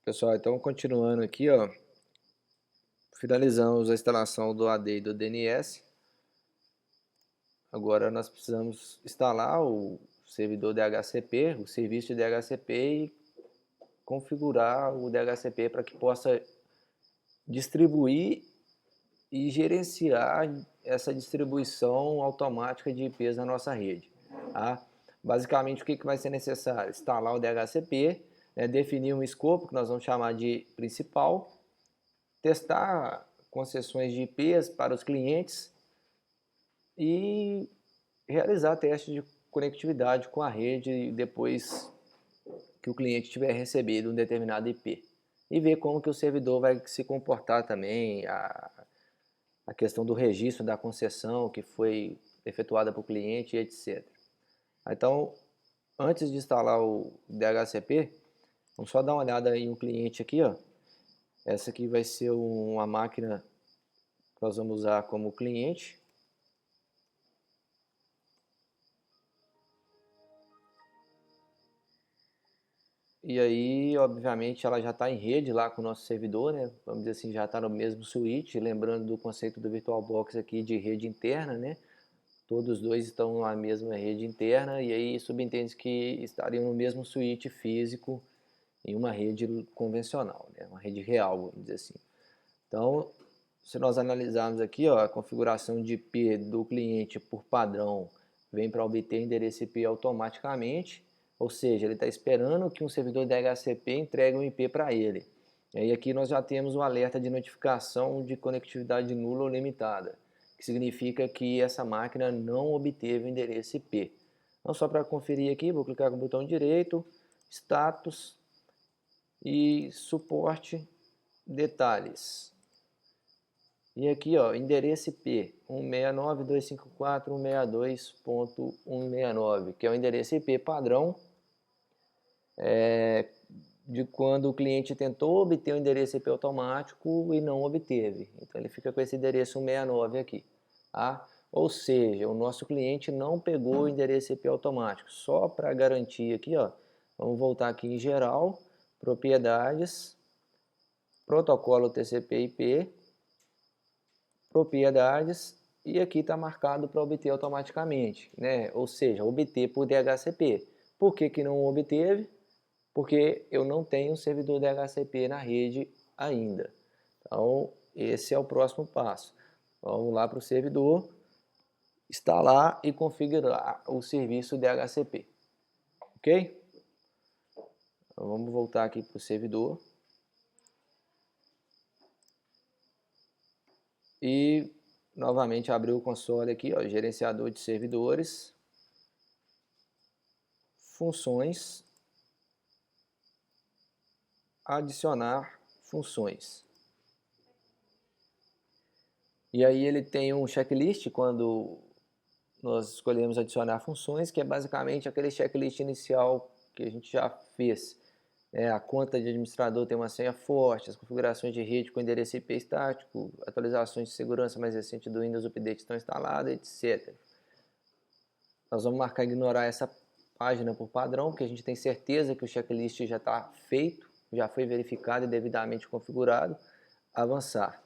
Pessoal, então continuando aqui, ó, finalizamos a instalação do AD e do DNS. Agora nós precisamos instalar o servidor DHCP, o serviço de DHCP e configurar o DHCP para que possa distribuir e gerenciar essa distribuição automática de IPs na nossa rede. Tá? Basicamente, o que vai ser necessário? Instalar o DHCP, definir um escopo que nós vamos chamar de principal, testar concessões de IPs para os clientes e realizar testes de conectividade com a rede depois que o cliente tiver recebido um determinado IP. E ver como que o servidor vai se comportar também, a questão do registro da concessão que foi efetuada para o cliente, etc. Então, antes de instalar o DHCP, vamos só dar uma olhada em um cliente aqui, ó. Essa aqui vai ser uma máquina que nós vamos usar como cliente. E aí, obviamente, ela já está em rede lá com o nosso servidor, né? Vamos dizer assim, já está no mesmo switch, lembrando do conceito do VirtualBox aqui de rede interna, né? Todos dois estão na mesma rede interna e aí subentende que estariam no mesmo switch físico em uma rede convencional, né? Uma rede real, vamos dizer assim. Então, se nós analisarmos aqui, ó, a configuração de IP do cliente por padrão vem para obter endereço IP automaticamente, ou seja, ele está esperando que um servidor DHCP entregue um IP para ele. E aí aqui nós já temos o alerta de notificação de conectividade nula ou limitada, que significa que essa máquina não obteve o endereço IP. Então, só para conferir aqui, vou clicar com o botão direito, status e suporte, detalhes. E aqui, ó, endereço IP 169.254.162.169, que é o endereço IP padrão de quando o cliente tentou obter o endereço IP automático e não obteve. Então ele fica com esse endereço 169 aqui. Tá? Ou seja, o nosso cliente não pegou o endereço IP automático. Só para garantir aqui, ó, vamos voltar aqui em geral, propriedades, protocolo TCP/IP, propriedades, e aqui está marcado para obter automaticamente, né? Ou seja, obter por DHCP. Por que que não obteve? Porque eu não tenho um servidor DHCP na rede ainda. Então, esse é o próximo passo. Vamos lá para o servidor, instalar e configurar o serviço DHCP. Ok? Então, vamos voltar aqui para o servidor. E novamente abrir o console aqui, ó, gerenciador de servidores, funções, adicionar funções. E aí ele tem um checklist quando nós escolhemos adicionar funções, que é basicamente aquele checklist inicial que a gente já fez. A conta de administrador tem uma senha forte, as configurações de rede com endereço IP estático, atualizações de segurança mais recente do Windows Update estão instaladas, etc. Nós vamos marcar ignorar essa página por padrão, porque a gente tem certeza que o checklist já está feito, já foi verificado e devidamente configurado. Avançar.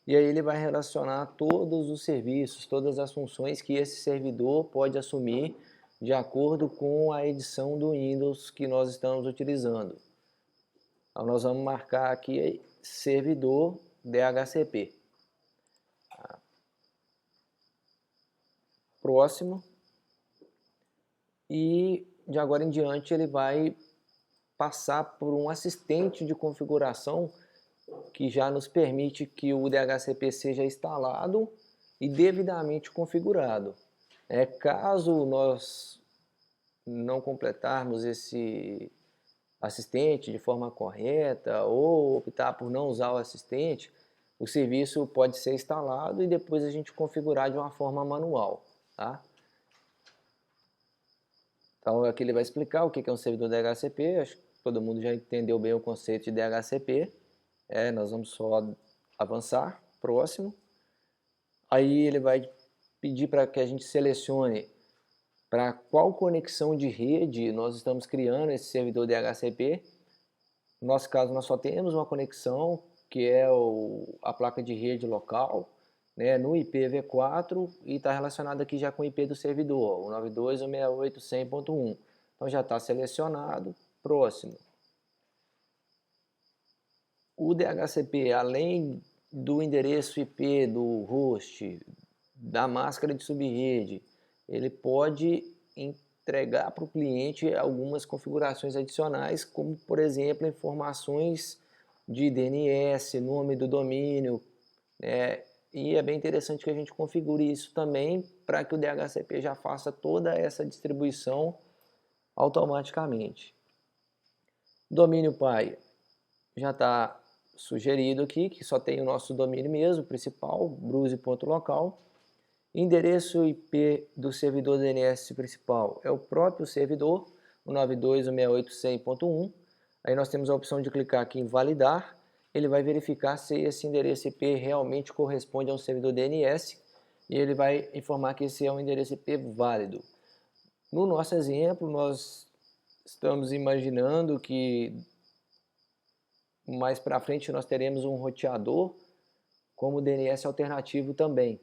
E aí ele vai relacionar todos os serviços, todas as funções que esse servidor pode assumir de acordo com a edição do Windows que nós estamos utilizando. Então nós vamos marcar aqui servidor DHCP. Próximo. E de agora em diante ele vai passar por um assistente de configuração que já nos permite que o DHCP seja instalado e devidamente configurado. Caso nós não completarmos esse assistente de forma correta ou optar por não usar o assistente, o serviço pode ser instalado e depois a gente configurar de uma forma manual. Tá? Então aqui ele vai explicar o que é um servidor DHCP, acho que todo mundo já entendeu bem o conceito de DHCP. Nós vamos só avançar, próximo. Aí ele vai pedir para que a gente selecione para qual conexão de rede nós estamos criando esse servidor DHCP. No nosso caso, nós só temos uma conexão, que é a placa de rede local, né, no IPv4, e está relacionado aqui já com o IP do servidor, o 92.168.100.1. Então já está selecionado. Próximo. O DHCP, além do endereço IP do host, da máscara de subrede, ele pode entregar para o cliente algumas configurações adicionais, como, por exemplo, informações de DNS, nome do domínio, né? E é bem interessante que a gente configure isso também para que o DHCP já faça toda essa distribuição automaticamente. Domínio pai já está sugerido aqui, que só tem o nosso domínio mesmo, principal, bruse.local. Endereço IP do servidor DNS principal é o próprio servidor, o 92.168.100.1. Aí nós temos a opção de clicar aqui em validar. Ele vai verificar se esse endereço IP realmente corresponde a um servidor DNS e ele vai informar que esse é um endereço IP válido. No nosso exemplo, nós estamos imaginando que mais para frente nós teremos um roteador como DNS alternativo também.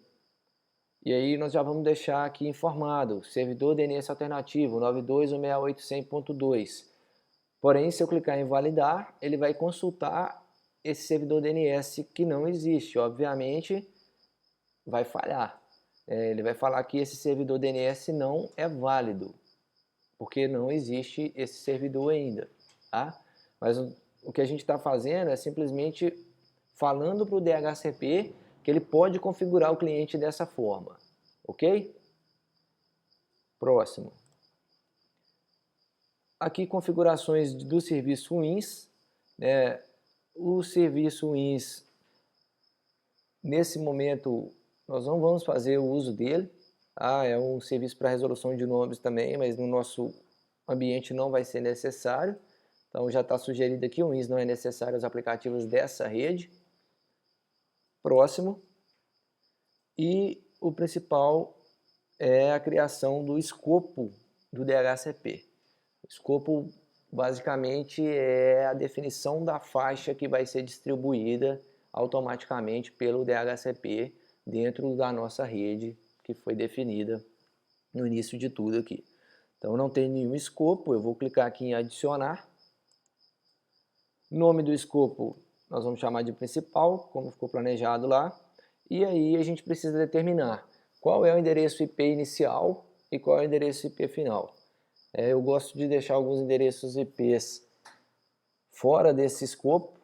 E aí nós já vamos deixar aqui informado, servidor DNS alternativo 92.168.100.2. Porém, se eu clicar em validar, ele vai consultar esse servidor DNS que não existe. Obviamente, vai falhar. Ele vai falar que esse servidor DNS não é válido, porque não existe esse servidor ainda. Tá? Mas o que a gente está fazendo é simplesmente falando para o DHCP que ele pode configurar o cliente dessa forma, ok? Próximo. Aqui configurações do serviço WINS, né? O serviço WINS, nesse momento, nós não vamos fazer o uso dele, tá? É um serviço para resolução de nomes também, mas no nosso ambiente não vai ser necessário. Então já está sugerido aqui, o WINS não é necessário aos aplicativos dessa rede. Próximo. E o principal é a criação do escopo do DHCP. O escopo basicamente é a definição da faixa que vai ser distribuída automaticamente pelo DHCP dentro da nossa rede que foi definida no início de tudo aqui. Então não tem nenhum escopo, eu vou clicar aqui em adicionar. Nome do escopo nós vamos chamar de principal, como ficou planejado lá. E aí a gente precisa determinar qual é o endereço IP inicial e qual é o endereço IP final. Eu gosto de deixar alguns endereços IPs fora desse escopo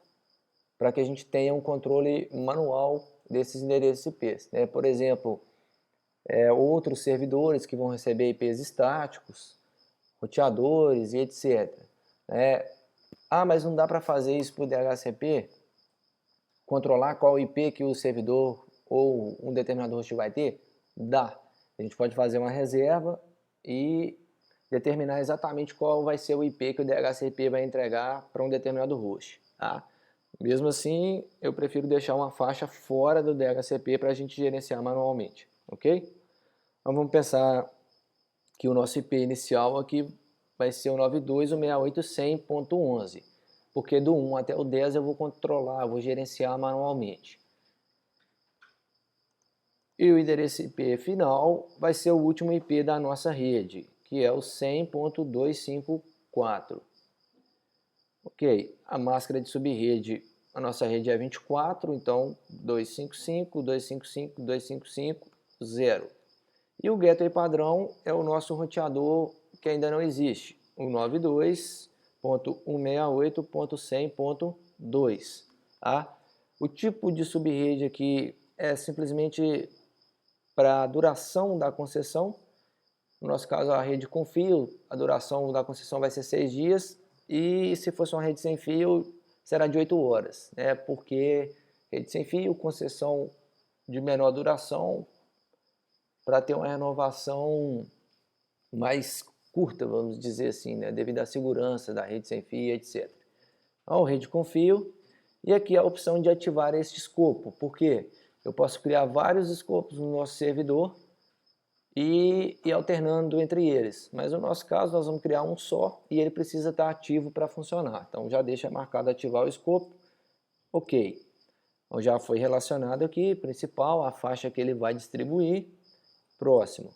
para que a gente tenha um controle manual desses endereços IPs. Por exemplo, outros servidores que vão receber IPs estáticos, roteadores e etc. Mas não dá para fazer isso por DHCP? Controlar qual IP que o servidor ou um determinado host vai ter? Dá. A gente pode fazer uma reserva e determinar exatamente qual vai ser o IP que o DHCP vai entregar para um determinado host. Tá? Mesmo assim, eu prefiro deixar uma faixa fora do DHCP para a gente gerenciar manualmente. Ok? Então vamos pensar que o nosso IP inicial aqui vai ser o 92.168.100.11. Porque do 1 até o 10 eu vou controlar, vou gerenciar manualmente. E o endereço IP final vai ser o último IP da nossa rede, que é o 100.254. Ok, a máscara de subrede, a nossa rede é 24, então 255, 255, 255, 0. E o gateway padrão é o nosso roteador que ainda não existe, o 92.168.100.2. Tá? O tipo de subrede aqui é simplesmente para a duração da concessão. No nosso caso, a rede com fio, a duração da concessão vai ser 6 dias. E se fosse uma rede sem fio, será de 8 horas. Porque rede sem fio, concessão de menor duração, para ter uma renovação mais curta, vamos dizer assim, devido à segurança da rede sem fio, etc. Então, rede com fio. E aqui a opção de ativar este escopo. Por quê? Eu posso criar vários escopos no nosso servidor e alternando entre eles. Mas no nosso caso, nós vamos criar um só e ele precisa estar ativo para funcionar. Então já deixa marcado ativar o escopo. Ok. Então já foi relacionado aqui, principal, a faixa que ele vai distribuir. Próximo.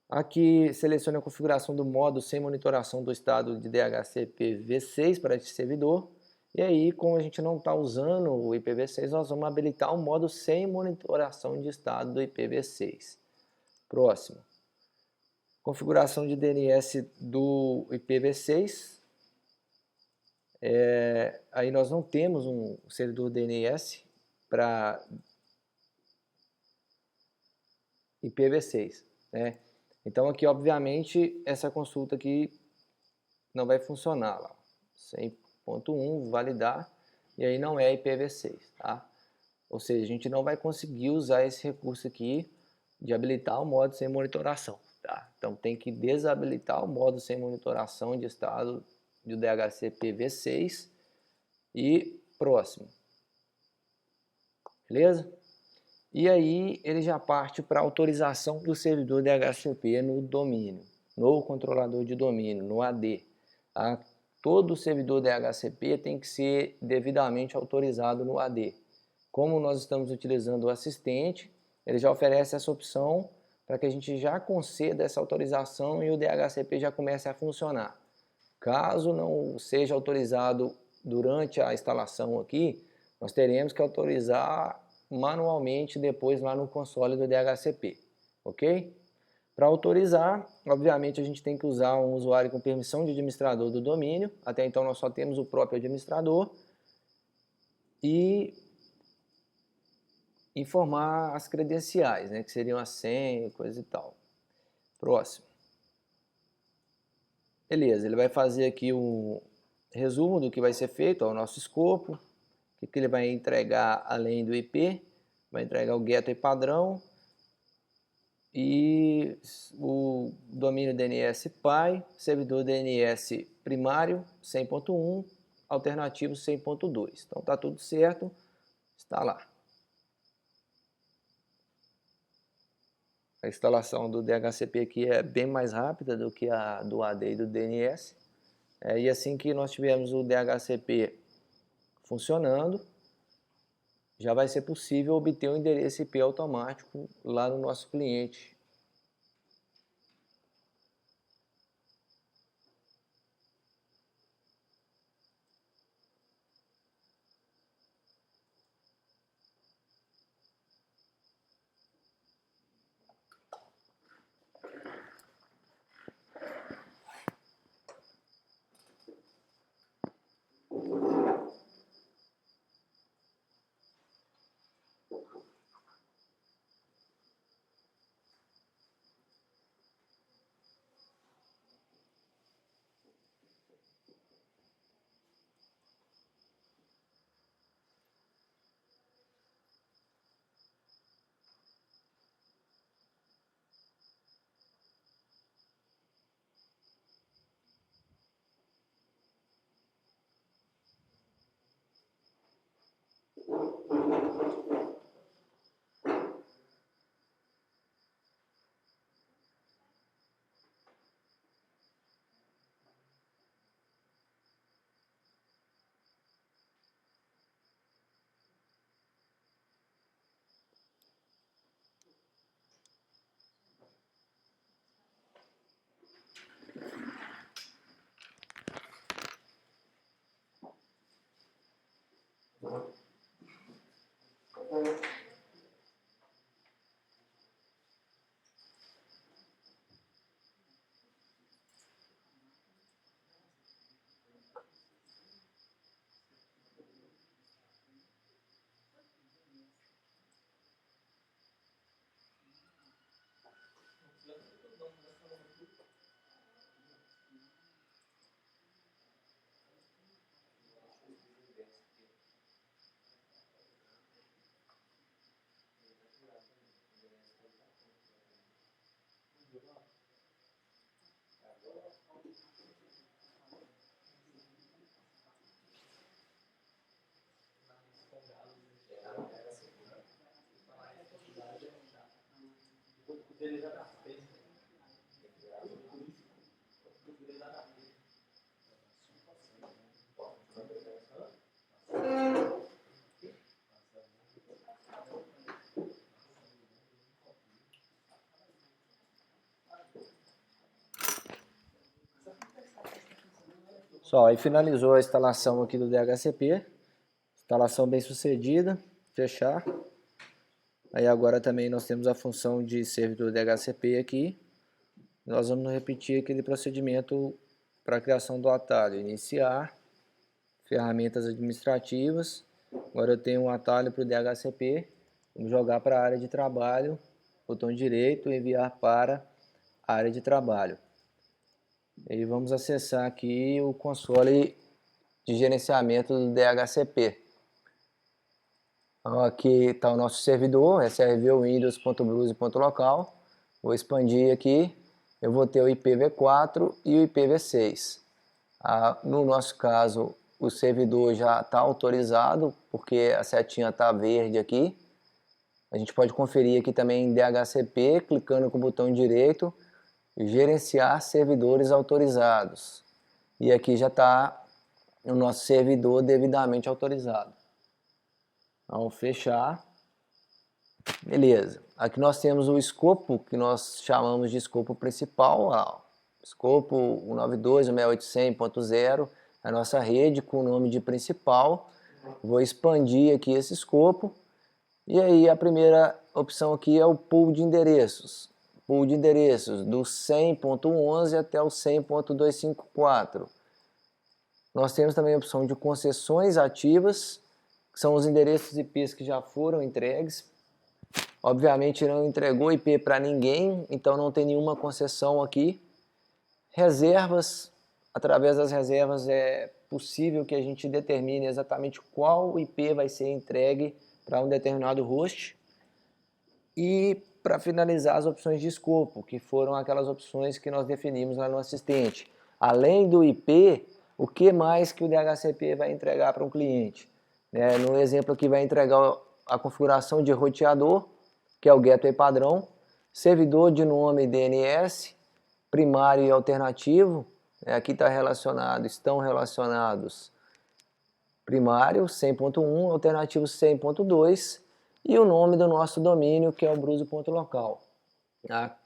Aqui selecione a configuração do modo sem monitoração do estado de DHCP V6 para este servidor. E aí, como a gente não está usando o IPv6, nós vamos habilitar o modo sem monitoração de estado do IPv6. Próximo. Configuração de DNS do IPv6. Aí nós não temos um servidor DNS para IPv6, né? Então aqui, obviamente, essa consulta aqui não vai funcionar lá. 100.1, validar, e aí não é IPv6, tá? Ou seja, a gente não vai conseguir usar esse recurso aqui de habilitar o modo sem monitoração, tá? Então tem que desabilitar o modo sem monitoração de estado do DHCP V6 e próximo. Beleza? E aí ele já parte para a autorização do servidor DHCP no domínio, no controlador de domínio, no AD. Tá? Todo servidor DHCP tem que ser devidamente autorizado no AD. Como nós estamos utilizando o assistente, ele já oferece essa opção para que a gente já conceda essa autorização e o DHCP já comece a funcionar. Caso não seja autorizado durante a instalação aqui, nós teremos que autorizar manualmente depois lá no console do DHCP, ok? Para autorizar, obviamente a gente tem que usar um usuário com permissão de administrador do domínio, até então nós só temos o próprio administrador, e informar as credenciais, né, que seriam a senha, coisa e tal. Próximo. Beleza, ele vai fazer aqui um resumo do que vai ser feito, o nosso escopo, o que ele vai entregar além do IP, vai entregar o gateway padrão e o domínio DNS PY, servidor DNS primário 100.1, alternativo 100.2. Então tá tudo certo, está lá. A instalação do DHCP aqui é bem mais rápida do que a do AD e do DNS. E assim que nós tivermos o DHCP funcionando, já vai ser possível obter um endereço IP automático lá no nosso cliente. Pessoal, aí finalizou a instalação aqui do DHCP, instalação bem sucedida, fechar. Aí agora também nós temos a função de servidor DHCP aqui. Nós vamos repetir aquele procedimento para a criação do atalho, iniciar, ferramentas administrativas. Agora eu tenho um atalho para o DHCP, vamos jogar para a área de trabalho, botão direito, enviar para a área de trabalho. E vamos acessar aqui o console de gerenciamento do DHCP. Então, aqui está o nosso servidor, srvwindows.bruse.local. Vou expandir aqui, eu vou ter o IPv4 e o IPv6. No nosso caso, o servidor já está autorizado, porque a setinha está verde aqui. A gente pode conferir aqui também em DHCP, clicando com o botão direito, gerenciar servidores autorizados. E aqui já está o nosso servidor devidamente autorizado. Então, fechar. Beleza. Aqui nós temos o escopo, que nós chamamos de escopo principal. Escopo 192.168.100.0, a nossa rede com o nome de principal. Vou expandir aqui esse escopo. E aí a primeira opção aqui é o pool de endereços. Pool de endereços do 100.11 até o 100.254. Nós temos também a opção de concessões ativas, que são os endereços IPs que já foram entregues. Obviamente não entregou IP para ninguém, então não tem nenhuma concessão aqui. Reservas, através das reservas é possível que a gente determine exatamente qual IP vai ser entregue para um determinado host. E para finalizar, as opções de escopo, que foram aquelas opções que nós definimos lá no assistente. Além do IP, o que mais que o DHCP vai entregar para um cliente? No exemplo aqui vai entregar a configuração de roteador, que é o gateway padrão, servidor de nome DNS, primário e alternativo. Aqui estão relacionados primário 100.1, alternativo 100.2 e o nome do nosso domínio, que é o bruse.local. Tá?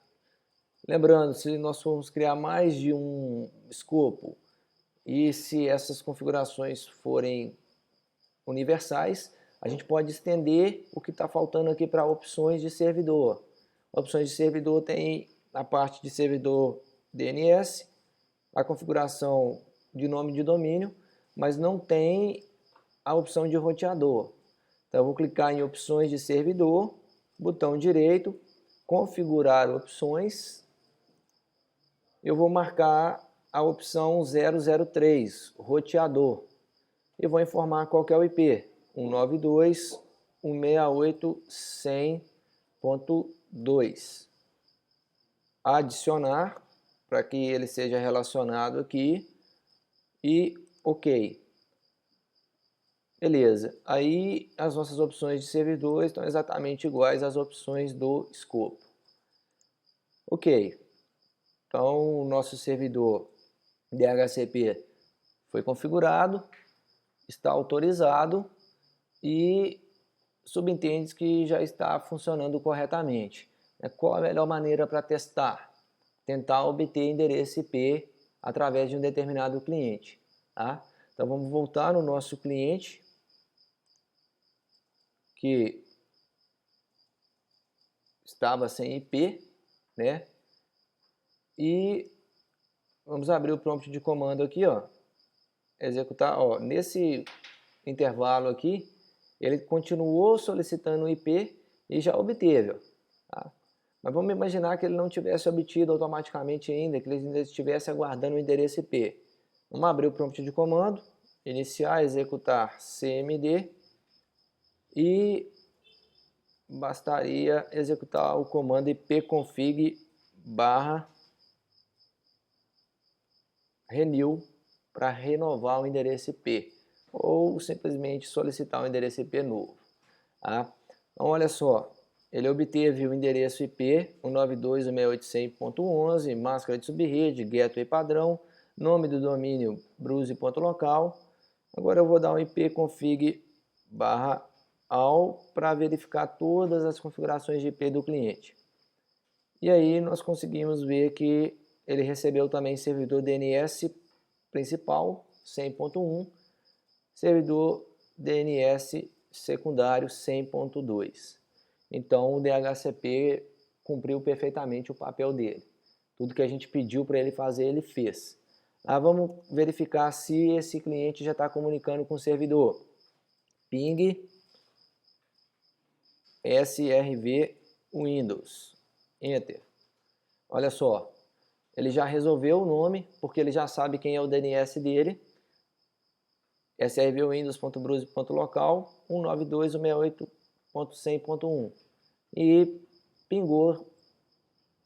Lembrando, se nós formos criar mais de um escopo e se essas configurações forem universais, a gente pode estender o que está faltando aqui para opções de servidor. Opções de servidor tem a parte de servidor DNS, a configuração de nome de domínio, mas não tem a opção de roteador. Então eu vou clicar em opções de servidor, botão direito, configurar opções. Eu vou marcar a opção 003, roteador. E vou informar qual que é o IP, 192.168.100.2. Adicionar, para que ele seja relacionado aqui, e OK. Beleza, aí as nossas opções de servidor estão exatamente iguais às opções do escopo. Ok, então o nosso servidor DHCP foi configurado, está autorizado e subentende que já está funcionando corretamente. Qual a melhor maneira para testar? Tentar obter endereço IP através de um determinado cliente. Tá? Então vamos voltar no nosso cliente, que estava sem IP, né? E vamos abrir o prompt de comando aqui, executar, nesse intervalo aqui, ele continuou solicitando o IP e já obteve, tá? Mas vamos imaginar que ele não tivesse obtido automaticamente ainda, que ele ainda estivesse aguardando o endereço IP. Vamos abrir o prompt de comando, iniciar, executar cmd e bastaria executar o comando ipconfig/renew para renovar o endereço IP ou simplesmente solicitar um endereço IP novo. Tá? Então olha só, ele obteve o endereço IP 192.168.100.11, máscara de subrede, gateway padrão, nome do domínio bruse.local. Agora eu vou dar um ipconfig/all para verificar todas as configurações de IP do cliente. E aí nós conseguimos ver que ele recebeu também servidor DNS principal 100.1, servidor DNS secundário 100.2. Então o DHCP cumpriu perfeitamente o papel dele. Tudo que a gente pediu para ele fazer, ele fez. Vamos verificar se esse cliente já está comunicando com o servidor. Ping SRV Windows. Enter. Olha só, ele já resolveu o nome, porque ele já sabe quem é o DNS dele. srvwindows.bruse.local 192.168.100.1 e pingou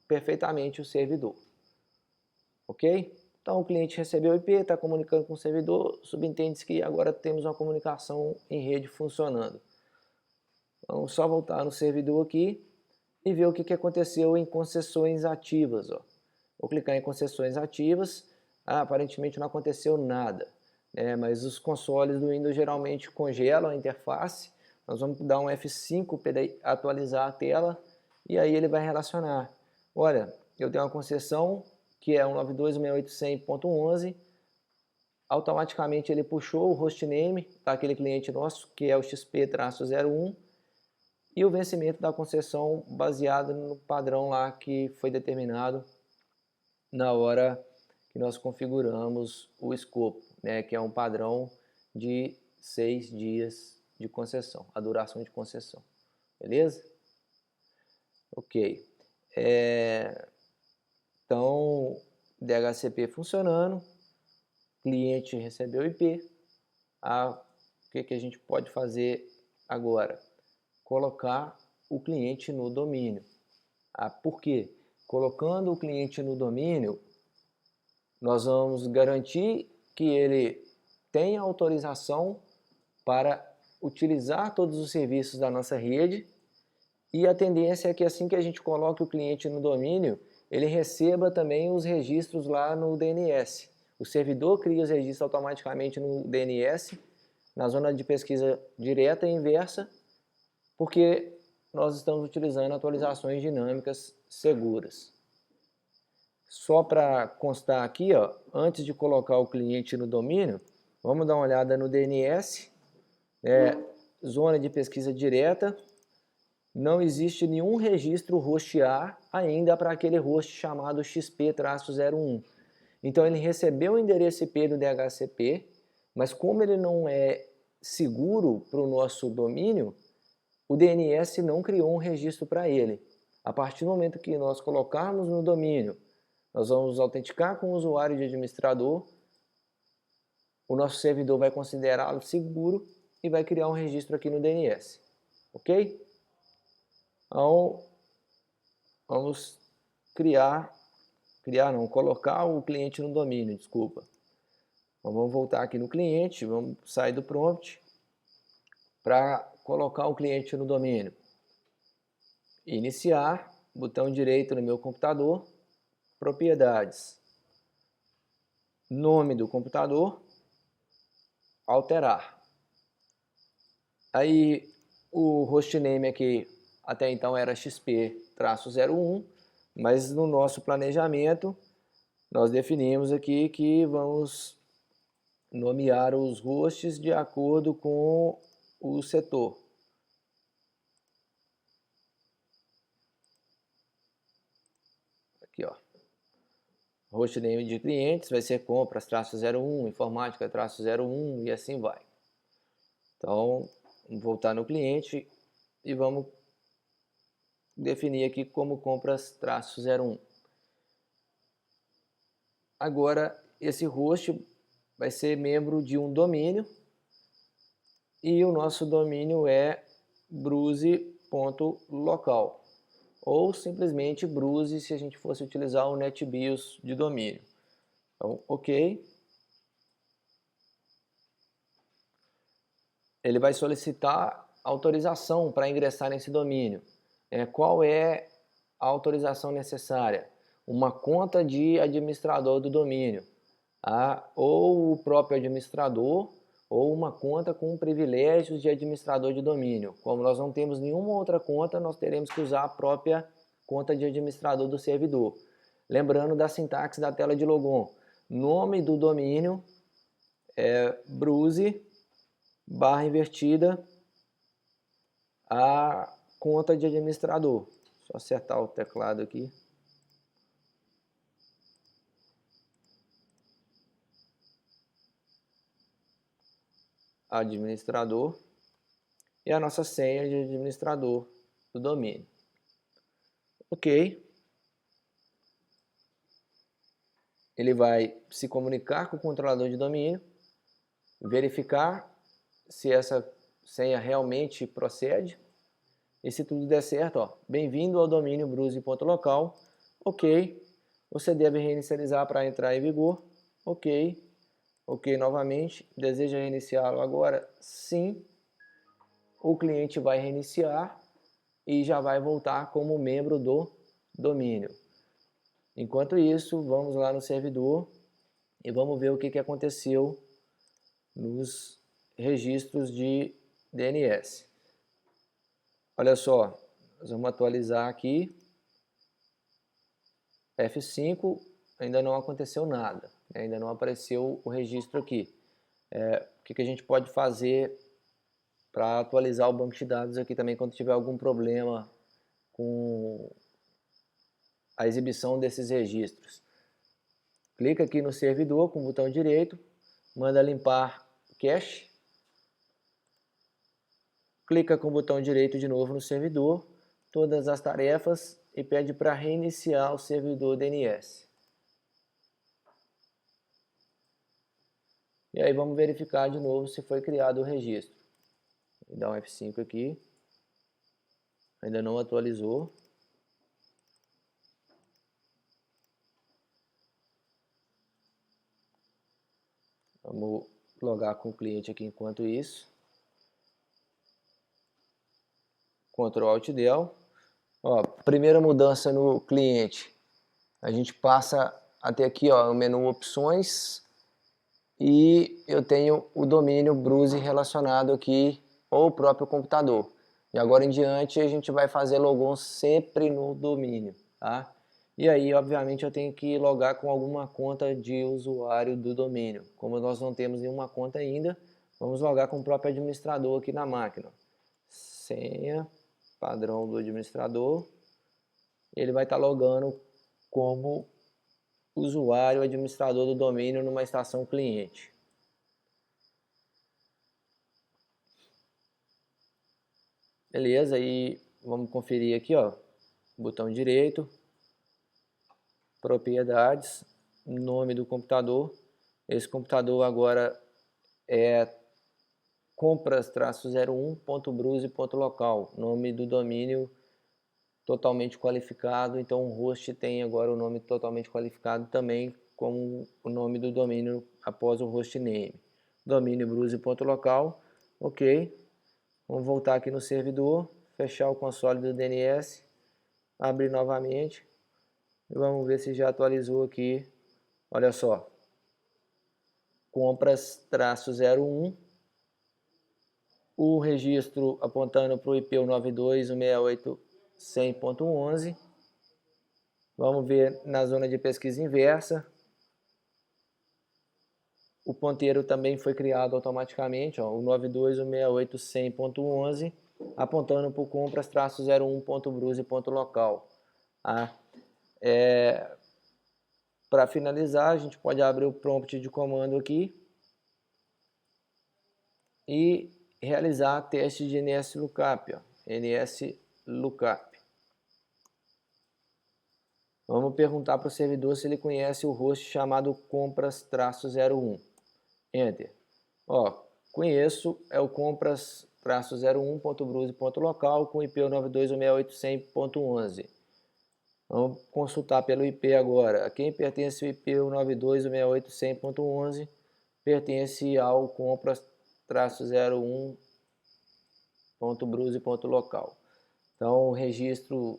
perfeitamente o servidor. Ok? Então o cliente recebeu o IP, está comunicando com o servidor, subentende-se que agora temos uma comunicação em rede funcionando. Vamos só voltar no servidor aqui e ver o que aconteceu em concessões ativas. Ó. Vou clicar em concessões ativas, aparentemente não aconteceu nada, né? Mas os consoles do Windows geralmente congelam a interface. Nós vamos dar um F5 para atualizar a tela e aí ele vai relacionar. Olha, eu tenho uma concessão que é 192.168.111, automaticamente ele puxou o hostname daquele cliente nosso, que é o XP-01, e o vencimento da concessão baseado no padrão lá que foi determinado na hora que nós configuramos o escopo, né, que é um padrão de 6 dias de concessão, a duração de concessão, beleza? Ok. Então, DHCP funcionando, cliente recebeu IP, o que a gente pode fazer agora? Colocar o cliente no domínio. Por quê? Colocando o cliente no domínio, nós vamos garantir que ele tenha autorização para utilizar todos os serviços da nossa rede, e a tendência é que assim que a gente coloque o cliente no domínio, ele receba também os registros lá no DNS. O servidor cria os registros automaticamente no DNS, na zona de pesquisa direta e inversa, porque nós estamos utilizando atualizações dinâmicas seguras. Só para constar aqui, ó, antes de colocar o cliente no domínio, vamos dar uma olhada no DNS, zona de pesquisa direta. Não existe nenhum registro host A ainda para aquele host chamado XP-01. Então ele recebeu o endereço IP do DHCP, mas como ele não é seguro para o nosso domínio, o DNS não criou um registro para ele. A partir do momento que nós colocarmos no domínio, nós vamos autenticar com o usuário de administrador, o nosso servidor vai considerá-lo seguro e vai criar um registro aqui no DNS. Ok? Então, vamos colocar o cliente no domínio, desculpa. Então, vamos voltar aqui no cliente, vamos sair do prompt para colocar o cliente no domínio. Iniciar, botão direito no meu computador, propriedades, nome do computador, alterar. Aí o hostname aqui até então era XP-01, mas no nosso planejamento nós definimos aqui que vamos nomear os hosts de acordo com o setor. Aqui, ó. Hostname de clientes vai ser compras-01, informática-01 e assim vai. Então, vamos voltar no cliente e vamos definir aqui como compras-01. Agora, esse host vai ser membro de um domínio e o nosso domínio é bruse.local ou simplesmente bruse se a gente fosse utilizar o NetBIOS de domínio. Então, ok. Ele vai solicitar autorização para ingressar nesse domínio. Qual é a autorização necessária? Uma conta de administrador do domínio, ou o próprio administrador, ou uma conta com privilégios de administrador de domínio. Como nós não temos nenhuma outra conta, nós teremos que usar a própria conta de administrador do servidor. Lembrando da sintaxe da tela de logon. Nome do domínio, bruse barra invertida a conta de administrador. Só acertar o teclado aqui. Administrador e a nossa senha de administrador do domínio. Ok. Ele vai se comunicar com o controlador de domínio, verificar se essa senha realmente procede. E se tudo der certo, bem-vindo ao domínio bruse.local. Ok. Você deve reinicializar para entrar em vigor. Ok. Ok, novamente. Deseja reiniciá-lo agora? Sim. O cliente vai reiniciar e já vai voltar como membro do domínio. Enquanto isso, vamos lá no servidor e vamos ver o que aconteceu nos registros de DNS. Olha só, nós vamos atualizar aqui. F5, ainda não aconteceu nada, ainda não apareceu o registro aqui. O que a gente pode fazer para atualizar o banco de dados aqui também quando tiver algum problema com a exibição desses registros? Clica aqui no servidor com o botão direito, manda limpar cache, clica com o botão direito de novo no servidor, todas as tarefas e pede para reiniciar o servidor DNS. E aí vamos verificar de novo se foi criado o registro. Vou dar um F5 aqui. Ainda não atualizou. Vamos logar com o cliente aqui enquanto isso. Ctrl Alt Del. Primeira mudança no cliente. A gente passa até aqui, o menu opções. E eu tenho o domínio Bruse relacionado aqui, ou o próprio computador. De agora em diante a gente vai fazer logon sempre no domínio, tá? E aí, obviamente, eu tenho que logar com alguma conta de usuário do domínio. Como nós não temos nenhuma conta ainda, vamos logar com o próprio administrador aqui na máquina. Senha, padrão do administrador. Ele vai estar logando como usuário administrador do domínio numa estação cliente. Beleza, e vamos conferir aqui, botão direito, propriedades, nome do computador. Esse computador agora é compras-01.bruse.local, nome do domínio totalmente qualificado, então o host tem agora o nome totalmente qualificado também como o nome do domínio após o hostname. Domínio bruse.local, ok. Vamos voltar aqui no servidor, fechar o console do DNS, abrir novamente e vamos ver se já atualizou aqui. Olha só, compras-01, o registro apontando para o IP 92.168.100.11. Vamos ver na zona de pesquisa inversa. O ponteiro também foi criado automaticamente, o 92.168.100.11, apontando para o compras-01.bruse.local. Para finalizar, a gente pode abrir o prompt de comando aqui e realizar teste de NSLookup. NSLookup. Vamos perguntar para o servidor se ele conhece o host chamado compras-01. Enter. Conheço, é o compras-01.bruse.local com IP 92.168.100.11. Vamos consultar pelo IP agora. A quem pertence o IP 92.168.100.11? Pertence ao compras-01.bruse.local. Então o registro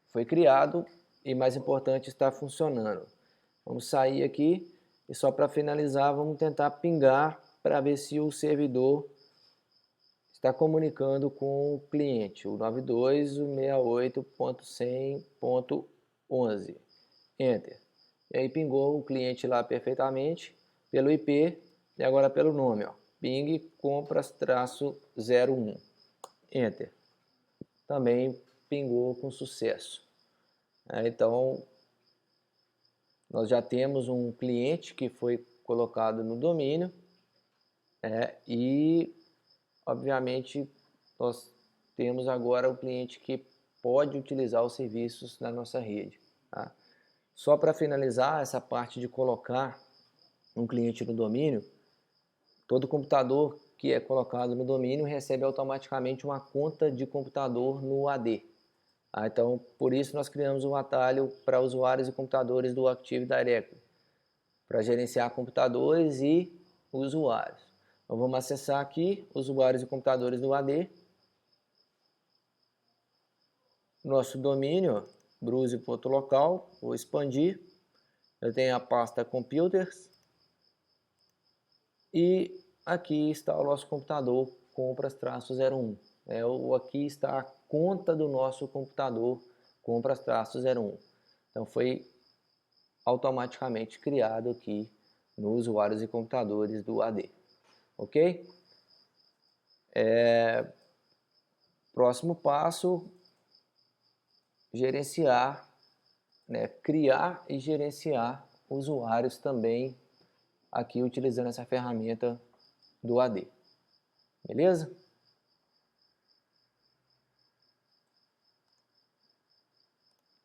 foi criado e, mais importante, está funcionando. Vamos sair aqui e só para finalizar vamos tentar pingar para ver se o servidor está comunicando com o cliente, o 92.168.100.11. Enter. E aí pingou o cliente lá perfeitamente pelo IP E agora pelo nome, ó, ping compras-01, enter. Também pingou com sucesso. Então, nós já temos um cliente que foi colocado no domínio, e, obviamente, nós temos agora o cliente que pode utilizar os serviços da nossa rede. Tá? Só para finalizar essa parte de colocar um cliente no domínio, todo computador que é colocado no domínio recebe automaticamente uma conta de computador no AD. Então, por isso nós criamos um atalho para usuários e computadores do Active Directory, para gerenciar computadores e usuários. Então, vamos acessar aqui usuários e computadores do AD. Nosso domínio, bruse.local, vou expandir. Eu tenho a pasta Computers. E aqui está o nosso computador compras-01. Aqui está a conta do nosso computador compras-01. Então foi automaticamente criado aqui no usuários e computadores do AD. Ok? Próximo passo, gerenciar, criar e gerenciar usuários também aqui utilizando essa ferramenta do AD. Beleza?